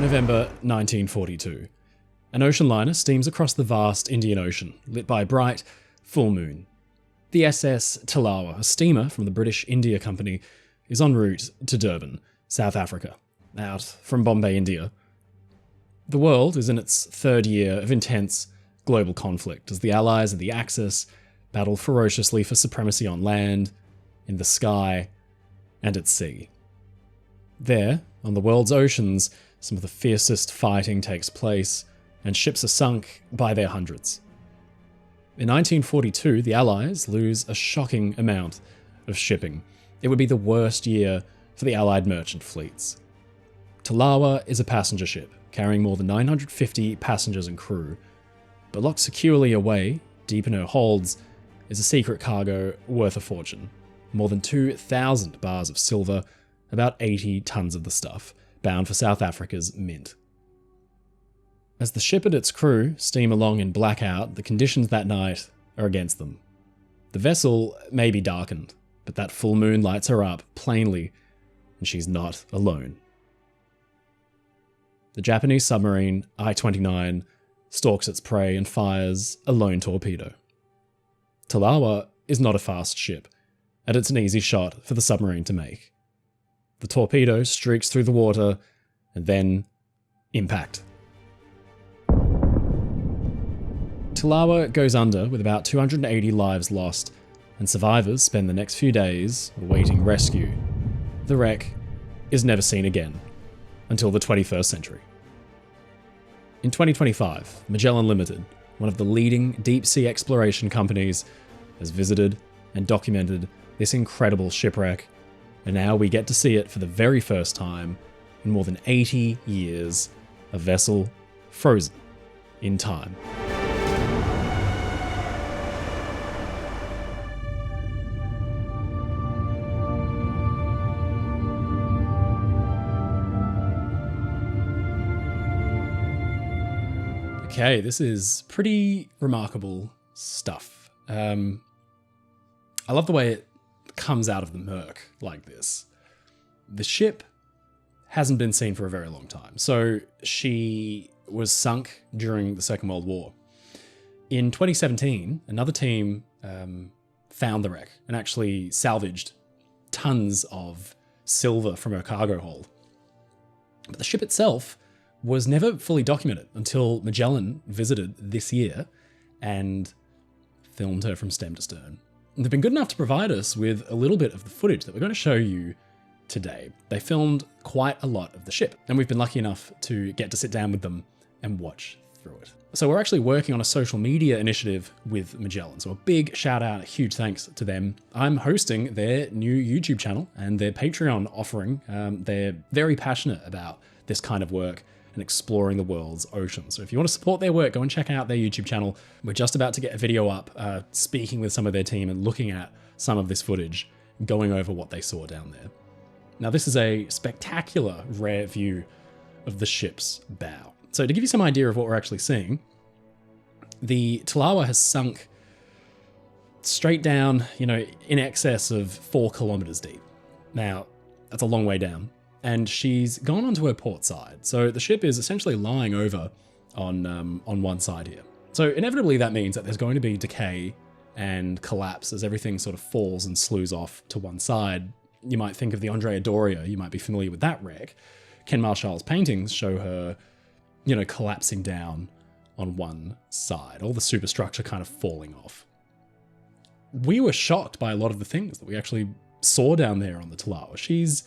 November 1942. An ocean liner steams across the vast Indian Ocean, lit by a bright, full moon. The SS Tilawa, a steamer from the British India Company, is en route to Durban, South Africa, out from Bombay, India. The world is in its third year of intense global conflict as the Allies and the Axis battle ferociously for supremacy on land, in the sky, and at sea. There, on the world's oceans, some of the fiercest fighting takes place, and ships are sunk by their hundreds. In 1942, the Allies lose a shocking amount of shipping. It would be the worst year for the Allied merchant fleets. Tilawa is a passenger ship, carrying more than 950 passengers and crew, but locked securely away, deep in her holds, is a secret cargo worth a fortune. More than 2,000 bars of silver, about 80 tons of the stuff, bound for South Africa's mint. As the ship and its crew steam along in blackout, the conditions that night are against them. The vessel may be darkened, but that full moon lights her up plainly, and she's not alone. The Japanese submarine I-29 stalks its prey and fires a lone torpedo. Tilawa is not a fast ship, and it's an easy shot for the submarine to make. The torpedo streaks through the water, and then impact. Tilawa goes under with about 280 lives lost, and survivors spend the next few days awaiting rescue. The wreck is never seen again until the 21st century. In 2025, Magellan Ltd, one of the leading deep-sea exploration companies, has visited and documented this incredible shipwreck, and now we get to see it for the very first time in more than 80 years, a vessel frozen in time. Okay, this is pretty remarkable stuff. I love the way it comes out of the murk like this. The ship hasn't been seen for a very long time. So she was sunk during the Second World War. In 2017, another team found the wreck and actually salvaged tons of silver from her cargo hold. But the ship itself was never fully documented until Magellan visited this year and filmed her from stem to stern. And they've been good enough to provide us with a little bit of the footage that we're going to show you today. They filmed quite a lot of the ship, and we've been lucky enough to get to sit down with them and watch through it. So we're actually working on a social media initiative with Magellan, so a big shout out, a huge thanks to them. I'm hosting their new YouTube channel and their Patreon offering. They're very passionate about this kind of work and exploring the world's oceans. So if you want to support their work, go and check out their YouTube channel. We're just about to get a video up, speaking with some of their team and looking at some of this footage, going over what they saw down there. Now, this is a spectacular rare view of the ship's bow. So to give you some idea of what we're actually seeing, the Tilawa has sunk straight down, in excess of 4 kilometers deep. Now, that's a long way down. And she's gone onto her port side. So the ship is essentially lying over on one side here. So inevitably that means that there's going to be decay and collapse as everything sort of falls and slews off to one side. You might think of the Andrea Doria, you might be familiar with that wreck. Ken Marshall's paintings show her, collapsing down on one side, all the superstructure kind of falling off. We were shocked by a lot of the things that we actually saw down there on the Tilawa. She's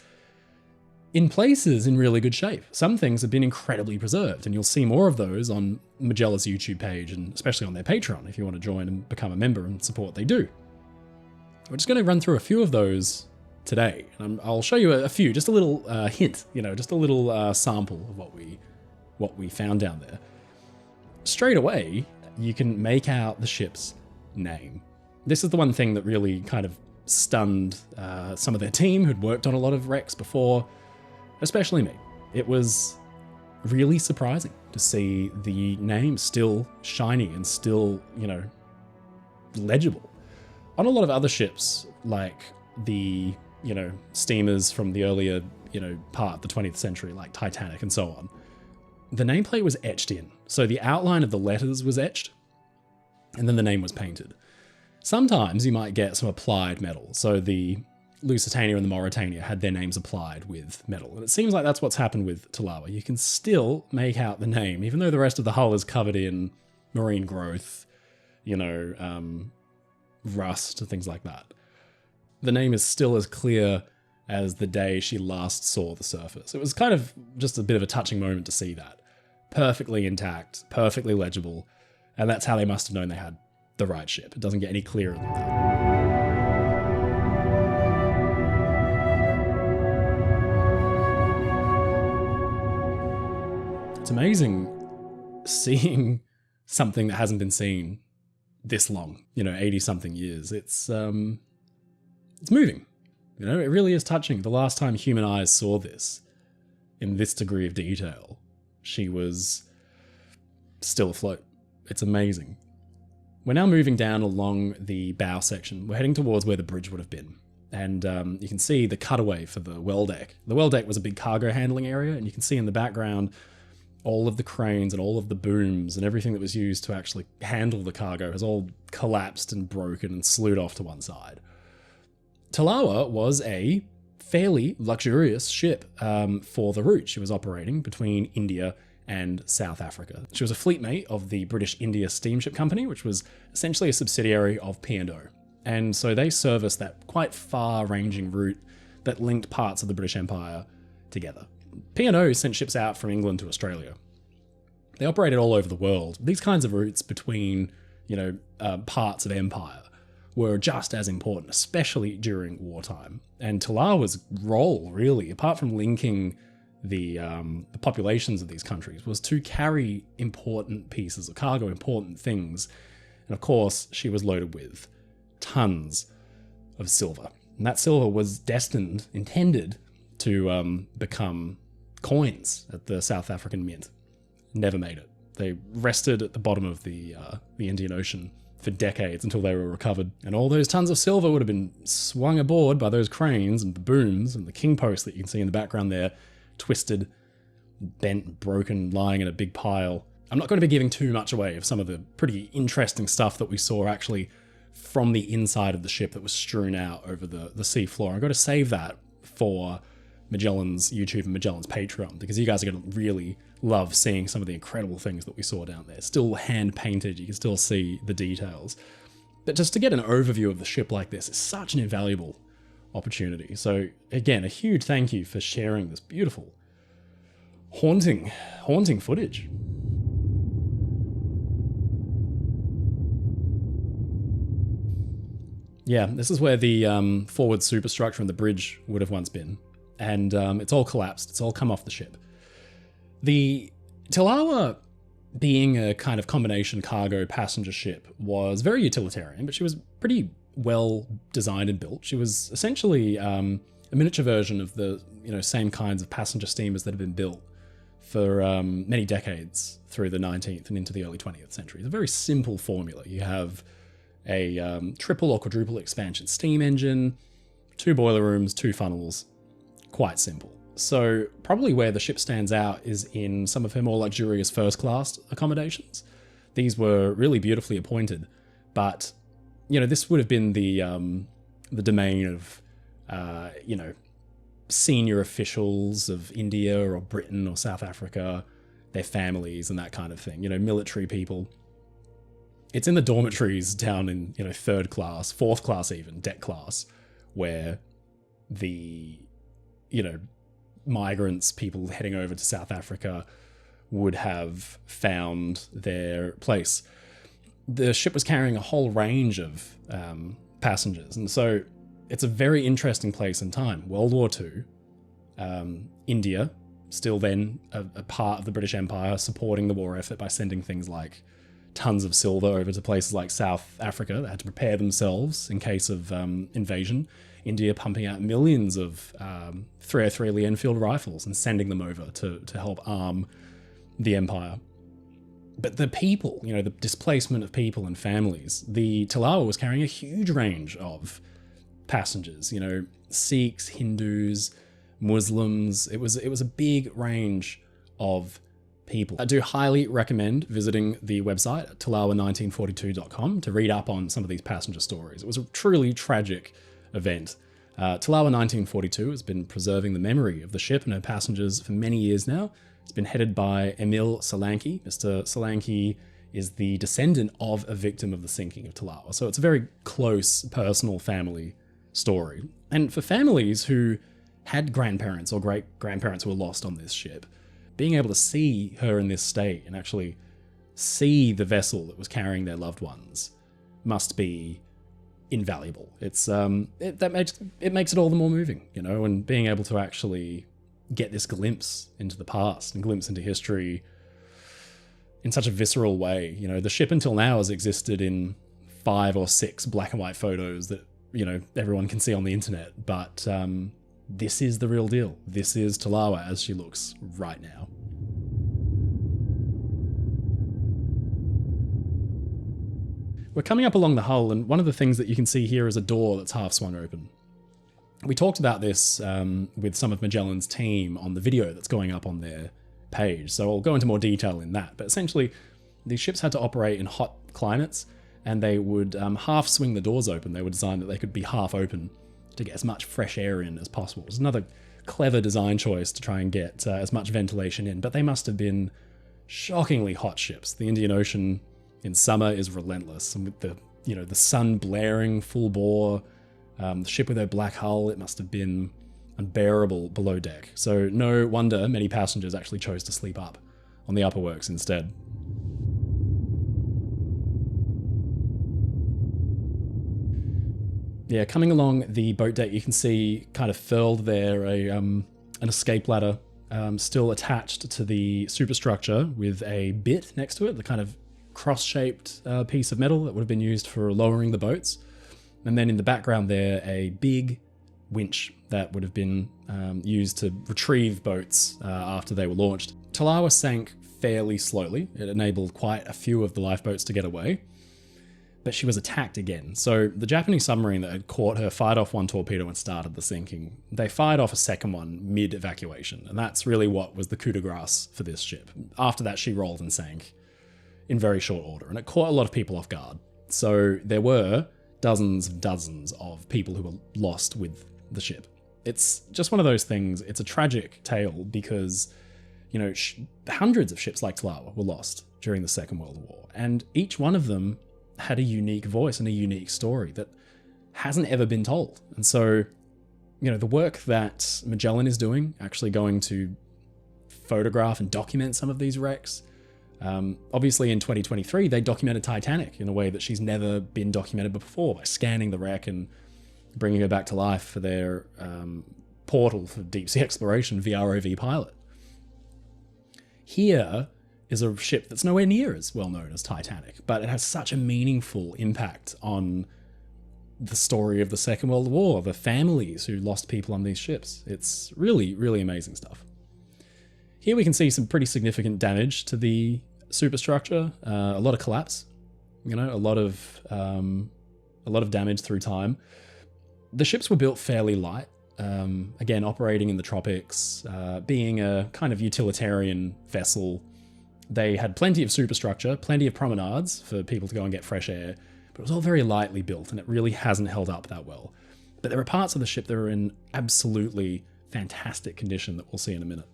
in places in really good shape. Some things have been incredibly preserved, and you'll see more of those on Magellan's YouTube page, and especially on their Patreon if you want to join and become a member and support what they do. We're just going to run through a few of those today, and I'll show you a few, just a little hint, just a little sample of what we found down there. Straight away, you can make out the ship's name. This is the one thing that really kind of stunned some of their team who'd worked on a lot of wrecks before, especially me. It was really surprising to see the name still shiny and still, legible. On a lot of other ships, like the, steamers from the earlier, part of the 20th century, like Titanic and so on, the nameplate was etched in. So the outline of the letters was etched, and then the name was painted. Sometimes you might get some applied metal. So the Lusitania and the Mauritania had their names applied with metal. And it seems like that's what's happened with Tilawa. You can still make out the name, even though the rest of the hull is covered in marine growth, rust and things like that. The name is still as clear as the day she last saw the surface. It was kind of just a bit of a touching moment to see that. Perfectly intact, perfectly legible, and that's how they must have known they had the right ship. It doesn't get any clearer than that. It's amazing seeing something that hasn't been seen this long, 80 something years. It's moving. It really is touching. The last time human eyes saw this in this degree of detail, she was still afloat. It's amazing. We're now moving down along the bow section. We're heading towards where the bridge would have been. And you can see the cutaway for the well deck. The well deck was a big cargo handling area, and you can see in the background all of the cranes and all of the booms and everything that was used to actually handle the cargo has all collapsed and broken and slewed off to one side. Tilawa was a fairly luxurious ship for the route she was operating between India and South Africa. She was a fleet mate of the British India Steamship Company, which was essentially a subsidiary of P&O. And so they serviced that quite far-ranging route that linked parts of the British Empire together. P&O sent ships out from England to Australia. They operated all over the world. These kinds of routes between, parts of empire were just as important, especially during wartime. And Tilawa's role, really, apart from linking the populations of these countries, was to carry important pieces of cargo, important things. And of course, she was loaded with tons of silver. And that silver was intended to become coins at the South African Mint. Never made it. They rested at the bottom of the Indian Ocean for decades until they were recovered. And all those tons of silver would have been swung aboard by those cranes and the booms and the king post that you can see in the background there, twisted, bent, broken, lying in a big pile. I'm not going to be giving too much away of some of the pretty interesting stuff that we saw actually from the inside of the ship that was strewn out over the sea floor. I've got to save that for Magellan's YouTube and Magellan's Patreon, because you guys are going to really love seeing some of the incredible things that we saw down there. Still hand painted, you can still see the details. But just to get an overview of the ship like this is such an invaluable opportunity. So again, a huge thank you for sharing this beautiful, haunting footage. Yeah, this is where the forward superstructure and the bridge would have once been. And it's all collapsed. It's all come off the ship. The Tilawa, being a kind of combination cargo passenger ship, was very utilitarian, but she was pretty well designed and built. She was essentially a miniature version of the same kinds of passenger steamers that have been built for many decades through the 19th and into the early 20th century. It's a very simple formula. You have a triple or quadruple expansion steam engine, 2 boiler rooms, 2 funnels. Quite simple. So probably where the ship stands out is in some of her more luxurious first-class accommodations. These were really beautifully appointed, but this would have been the domain of senior officials of India or Britain or South Africa, their families and that kind of thing. Military people. It's in the dormitories down in 3rd class, 4th class even, deck class, where the migrants, people heading over to South Africa, would have found their place. The ship was carrying a whole range of passengers, and so it's a very interesting place in time. World War II, India, still then a part of the British Empire, supporting the war effort by sending things like tons of silver over to places like South Africa that had to prepare themselves in case of invasion. India pumping out millions of 303 Lee Enfield rifles and sending them over to help arm the empire. But the people, the displacement of people and families, the Tilawa was carrying a huge range of passengers, Sikhs, Hindus, Muslims. It was a big range of people. I do highly recommend visiting the website at tilawa1942.com to read up on some of these passenger stories. It was a truly tragic event. Tilawa 1942 has been preserving the memory of the ship and her passengers for many years now. It's been headed by Emil Solanki. Mr. Solanki is the descendant of a victim of the sinking of Tilawa. So it's a very close personal family story. And for families who had grandparents or great-grandparents who were lost on this ship, being able to see her in this state and actually see the vessel that was carrying their loved ones must be invaluable. It's it makes it all the more moving, you know, and being able to actually get this glimpse into the past and glimpse into history in such a visceral way. You know, the ship until now has existed in 5 or 6 black and white photos that, you know, everyone can see on the internet, but this is the real deal. This is Tilawa as she looks right now. We're coming up along the hull, and one of the things that you can see here is a door that's half swung open. We talked about this with some of Magellan's team on the video that's going up on their page, so I'll go into more detail in that. But essentially, these ships had to operate in hot climates, and they would half swing the doors open. They were designed that they could be half open to get as much fresh air in as possible. It's another clever design choice to try and get as much ventilation in, but they must have been shockingly hot ships. The Indian Ocean in summer is relentless, and with the sun blaring full bore, the ship with her black hull, it must have been unbearable below deck. So no wonder many passengers actually chose to sleep up on the upper works instead. Yeah, coming along the boat deck, you can see kind of furled there an escape ladder still attached to the superstructure with a bit next to it, the kind of cross-shaped piece of metal that would have been used for lowering the boats. And then in the background there, a big winch that would have been used to retrieve boats after they were launched. Tilawa sank fairly slowly. It enabled quite a few of the lifeboats to get away, but she was attacked again. So the Japanese submarine that had caught her fired off one torpedo and started the sinking. They fired off a second one mid-evacuation, and that's really what was the coup de grace for this ship. After that, she rolled and sank in very short order, and it caught a lot of people off guard. So there were dozens and dozens of people who were lost with the ship. It's just one of those things. It's a tragic tale because, you know, hundreds of ships like Tilawa were lost during the Second World War, and each one of them had a unique voice and a unique story that hasn't ever been told. And so, you know, the work that Magellan is doing, actually going to photograph and document some of these wrecks. Obviously in 2023, they documented Titanic in a way that she's never been documented before by scanning the wreck and bringing her back to life for their portal for deep sea exploration, VROV Pilot. Here is a ship that's nowhere near as well known as Titanic, but it has such a meaningful impact on the story of the Second World War, the families who lost people on these ships. It's really, really amazing stuff. Here we can see some pretty significant damage to the superstructure, a lot of collapse, you know, a lot of damage through time. The ships were built fairly light, again, operating in the tropics, being a kind of utilitarian vessel. They had plenty of superstructure, plenty of promenades for people to go and get fresh air, but it was all very lightly built and it really hasn't held up that well. But there are parts of the ship that are in absolutely fantastic condition that we'll see in a minute.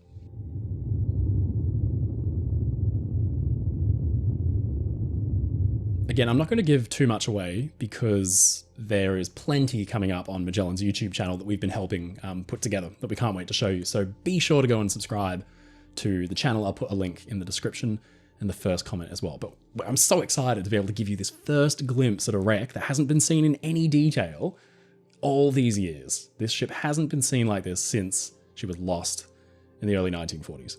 Again, I'm not going to give too much away because there is plenty coming up on Magellan's YouTube channel that we've been helping put together that we can't wait to show you. So be sure to go and subscribe to the channel. I'll put a link in the description and the first comment as well. But I'm so excited to be able to give you this first glimpse at a wreck that hasn't been seen in any detail all these years. This ship hasn't been seen like this since she was lost in the early 1940s.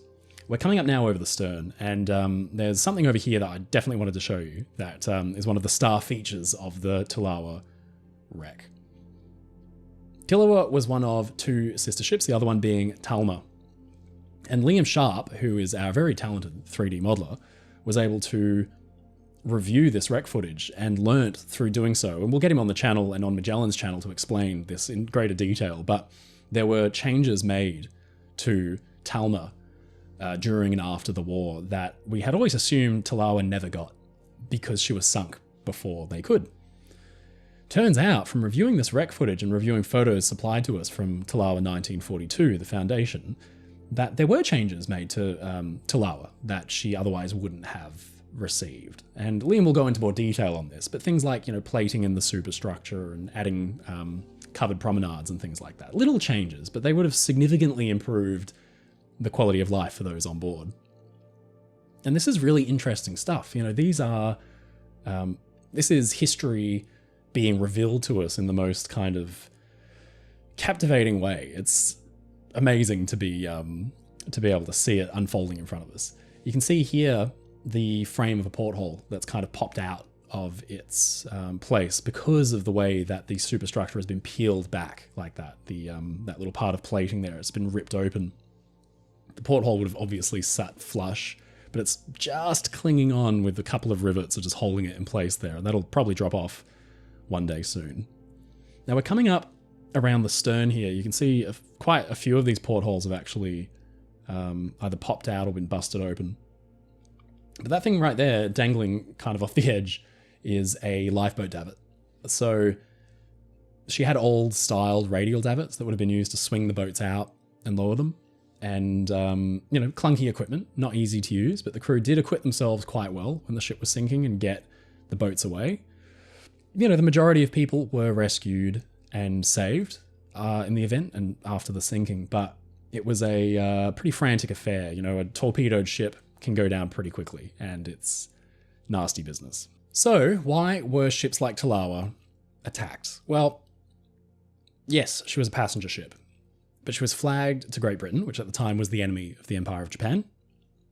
We're coming up now over the stern, and there's something over here that I definitely wanted to show you that is one of the star features of the Tilawa wreck. Tilawa was one of 2 sister ships, the other one being Talma. And Liam Sharp, who is our very talented 3D modeler, was able to review this wreck footage and learnt through doing so. And we'll get him on the channel and on Magellan's channel to explain this in greater detail, but there were changes made to Talma during and after the war that we had always assumed Tilawa never got because she was sunk before they could. Turns out, from reviewing this wreck footage and reviewing photos supplied to us from Tilawa 1942, the foundation, that there were changes made to Tilawa that she otherwise wouldn't have received. And Liam will go into more detail on this, but things like, plating in the superstructure and adding covered promenades and things like that. Little changes, but they would have significantly improved the quality of life for those on board. And this is really interesting stuff. These are, this is history being revealed to us in the most kind of captivating way. It's amazing to be able to see it unfolding in front of us. You can see here the frame of a porthole that's kind of popped out of its place because of the way that the superstructure has been peeled back like that. That little part of plating there, it's been ripped open. The porthole would have obviously sat flush, but it's just clinging on with a couple of rivets that are just holding it in place there, and that'll probably drop off one day soon. Now we're coming up around the stern here. You can see quite a few of these portholes have actually either popped out or been busted open. But that thing right there, dangling kind of off the edge, is a lifeboat davit. So she had old styled radial davits that would have been used to swing the boats out and lower them. And, clunky equipment, not easy to use, but the crew did equip themselves quite well when the ship was sinking and get the boats away. The majority of people were rescued and saved in the event and after the sinking, but it was a pretty frantic affair. A torpedoed ship can go down pretty quickly, and it's nasty business. So, why were ships like Tilawa attacked? Well, yes, she was a passenger ship, but she was flagged to Great Britain, which at the time was the enemy of the Empire of Japan,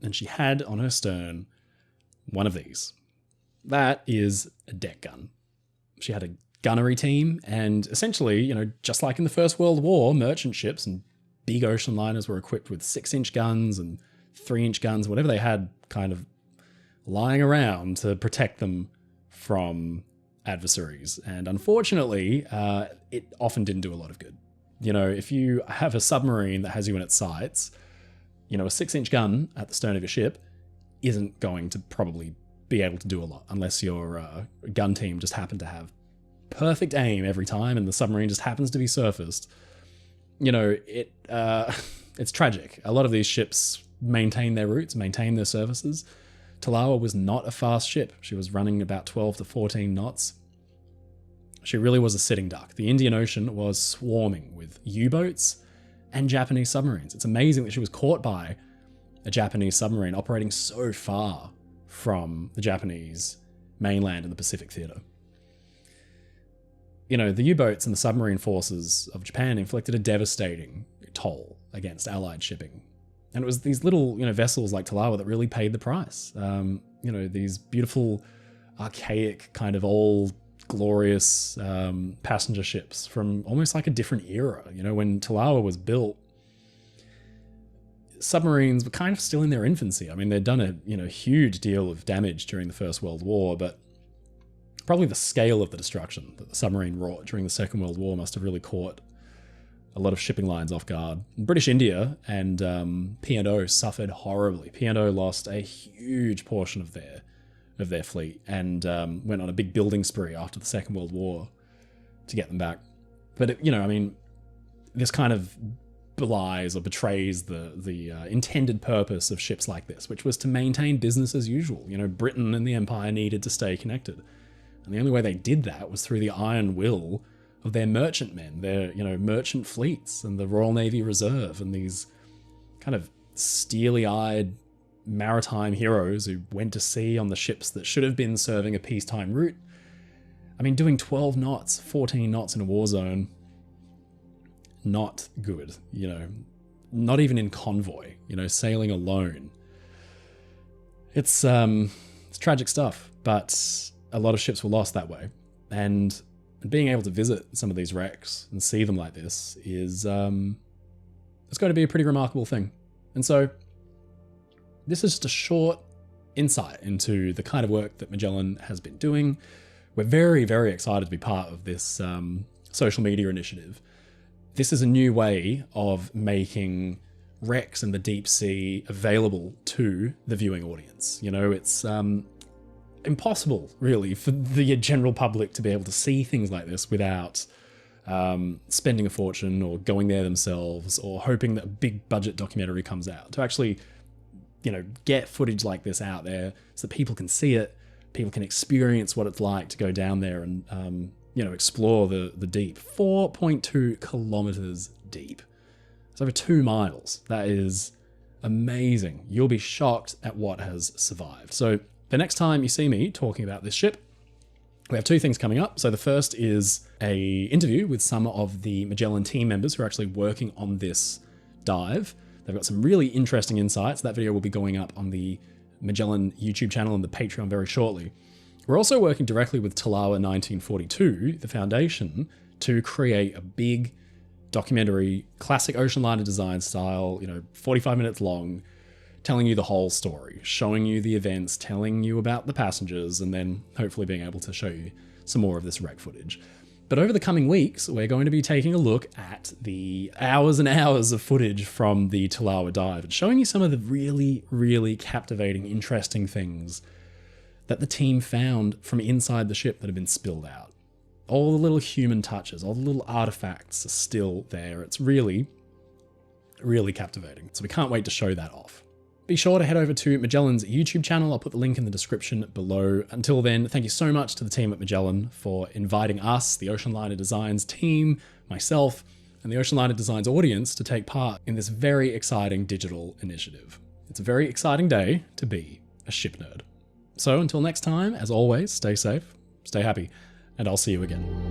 and she had on her stern one of these. That is a deck gun. She had a gunnery team, and essentially, just like in the First World War, merchant ships and big ocean liners were equipped with 6-inch guns and 3-inch guns, whatever they had kind of lying around to protect them from adversaries. And unfortunately, it often didn't do a lot of good. If you have a submarine that has you in its sights, a 6-inch gun at the stern of your ship isn't going to probably be able to do a lot unless your gun team just happened to have perfect aim every time and the submarine just happens to be surfaced. It's tragic. A lot of these ships maintain their routes, maintain their services. Tilawa was not a fast ship. She was running about 12 to 14 knots. She really was a sitting duck. The Indian Ocean was swarming with U-boats and Japanese submarines. It's amazing that she was caught by a Japanese submarine operating so far from the Japanese mainland in the Pacific Theatre. The U-boats and the submarine forces of Japan inflicted a devastating toll against Allied shipping. And it was these little, vessels like Tilawa that really paid the price. These beautiful, archaic, kind of old, glorious passenger ships from almost like a different era. When Tilawa was built, submarines were kind of still in their infancy. I mean, they'd done a huge deal of damage during the First World War, but probably the scale of the destruction that the submarine wrought during the Second World War must have really caught a lot of shipping lines off guard. British India and P&O suffered horribly. P&O lost a huge portion of their fleet and went on a big building spree after the Second World War to get them back. But this kind of belies or betrays the intended purpose of ships like this, which was to maintain business as usual. Britain and the Empire needed to stay connected, and the only way they did that was through the iron will of their merchantmen, their merchant fleets, and the Royal Navy Reserve, and these kind of steely-eyed maritime heroes who went to sea on the ships that should have been serving a peacetime route. I mean, doing 12 knots, 14 knots in a war zone, not good, not even in convoy, sailing alone. It's tragic stuff, but a lot of ships were lost that way. And being able to visit some of these wrecks and see them like this is, it's going to be a pretty remarkable thing. And so this is just a short insight into the kind of work that Magellan has been doing. We're very, very excited to be part of this social media initiative. This is a new way of making wrecks in the deep sea available to the viewing audience. You know, it's impossible, really, for the general public to be able to see things like this without spending a fortune or going there themselves or hoping that a big budget documentary comes out. To actually, you know, get footage like this out there so that people can see it, people can experience what it's like to go down there and, you know, explore the deep. 4.2 kilometers deep. It's over 2 miles. That is amazing. You'll be shocked at what has survived. So the next time you see me talking about this ship, we have 2 things coming up. So the first is a interview with some of the Magellan team members who are actually working on this dive. They've got some really interesting insights. That video will be going up on the Magellan YouTube channel and the Patreon very shortly. We're also working directly with Tilawa 1942, the foundation, to create a big documentary, classic Oceanliner Designs style, you know, 45 minutes long, telling you the whole story, showing you the events, telling you about the passengers, and then hopefully being able to show you some more of this wreck footage. But over the coming weeks, we're going to be taking a look at the hours and hours of footage from the Tilawa dive and showing you some of the really, really captivating, interesting things that the team found from inside the ship that have been spilled out. All the little human touches, all the little artifacts are still there. It's really, really captivating. So we can't wait to show that off. Be sure to head over to Magellan's YouTube channel. I'll put the link in the description below. Until then, thank you so much to the team at Magellan for inviting us, the Oceanliner Designs team, myself, and the Oceanliner Designs audience to take part in this very exciting digital initiative. It's a very exciting day to be a ship nerd. So until next time, as always, stay safe, stay happy, and I'll see you again.